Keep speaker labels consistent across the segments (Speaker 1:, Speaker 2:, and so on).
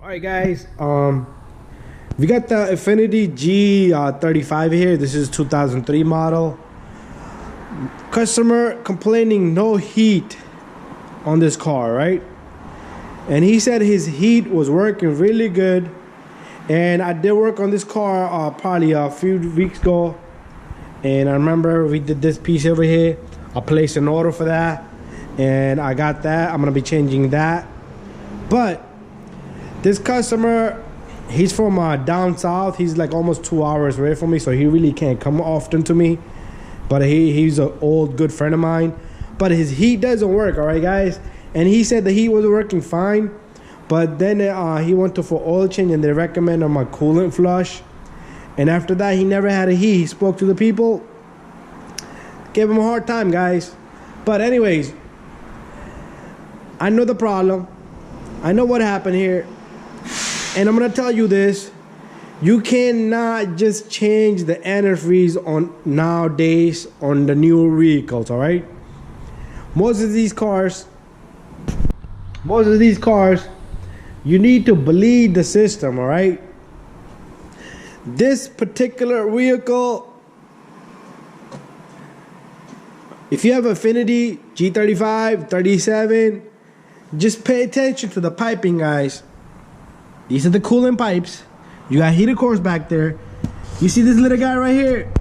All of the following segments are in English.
Speaker 1: All right, guys. We got the INFINITI G35 here. This is 2003 model. Customer complaining no heat on this car, right? And he said his heat was working really good. And I did work on this car probably a few weeks ago. And I remember we did this piece over here. I placed an order for that. And I got that. I'm gonna be changing that. But this customer, he's from down south. He's like almost 2 hours away from me, so he really can't come often to me. But he's an old good friend of mine. But his heat doesn't work, all right, guys? And he said the heat was working fine. But then he went for oil change, and they recommended my coolant flush. And after that, he never had a heat. He spoke to the people, gave him a hard time, guys. But anyways, I know the problem. I know what happened here. And I'm gonna tell you this: you cannot just change the antifreeze on nowadays on the newer vehicles. All right, most of these cars, you need to bleed the system. All right, this particular vehicle, if you have INFINITI G35, 37, just pay attention to the piping, guys. These are the coolant pipes. You got heater cores back there. You see this little guy right here?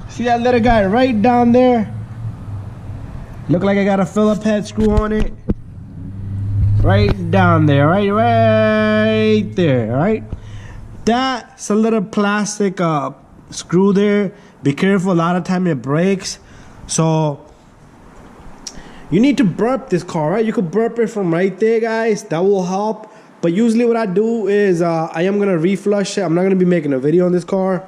Speaker 1: See that little guy right down there? Look like I got a Phillips head screw on it. Right down there, right there, all right? That's a little plastic screw there. Be careful, a lot of time it breaks. So you need to burp this car, right? You could burp it from right there, guys. That will help. But usually what I do is I am going to reflush it. I'm not going to be making a video on this car.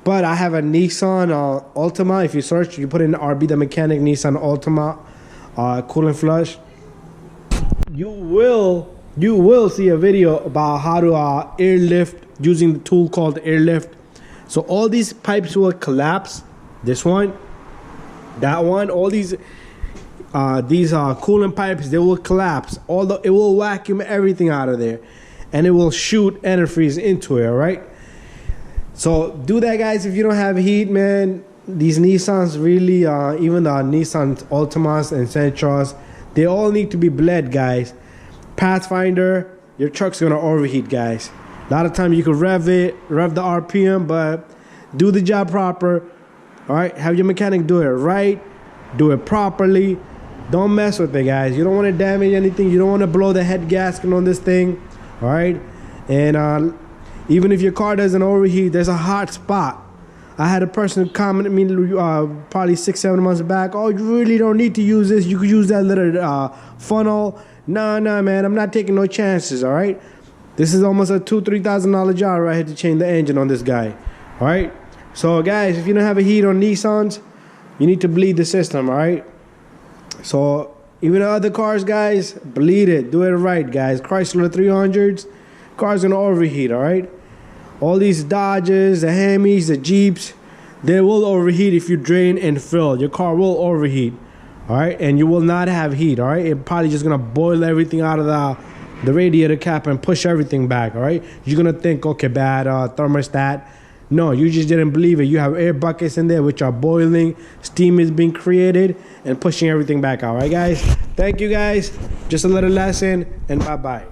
Speaker 1: But I have a Nissan Altima. If you search, you put in RB the Mechanic Nissan Altima coolant flush. You will see a video about how to airlift using the tool called airlift. So all these pipes will collapse. This one, that one, all these coolant pipes, they will collapse. Although it will vacuum everything out of there, and it will shoot antifreeze into it. All right. So do that, guys. If you don't have heat, man, these Nissans really, even the Nissan Altimas and Sentras, they all need to be bled, guys. Pathfinder, your truck's gonna overheat, guys. A lot of times you can rev the RPM, but do the job proper. All right. Have your mechanic do it right. Do it properly. Don't mess with it, guys. You don't want to damage anything. You don't want to blow the head gasket on this thing. All right. And even if your car doesn't overheat, there's a hot spot. I had a person comment me probably 6-7 months back. Oh, you really don't need to use this. You could use that little funnel. No, man. I'm not taking no chances. All right. This is almost a $2,000-$3,000 job right here to change the engine on this guy. All right. So, guys, if you don't have a heat on Nissans, you need to bleed the system, all right? So even the other cars, guys, bleed it. Do it right, guys. Chrysler 300s, cars gonna overheat, all right? All these Dodges, the Hemis, the Jeeps, they will overheat if you drain and fill. Your car will overheat, all right? And you will not have heat, all right? It's probably just gonna boil everything out of the radiator cap and push everything back, all right? You're gonna think, okay, bad thermostat. No, you just didn't believe it. You have air buckets in there which are boiling. Steam is being created and pushing everything back out. All right, guys? Thank you, guys. Just a little lesson, and bye-bye.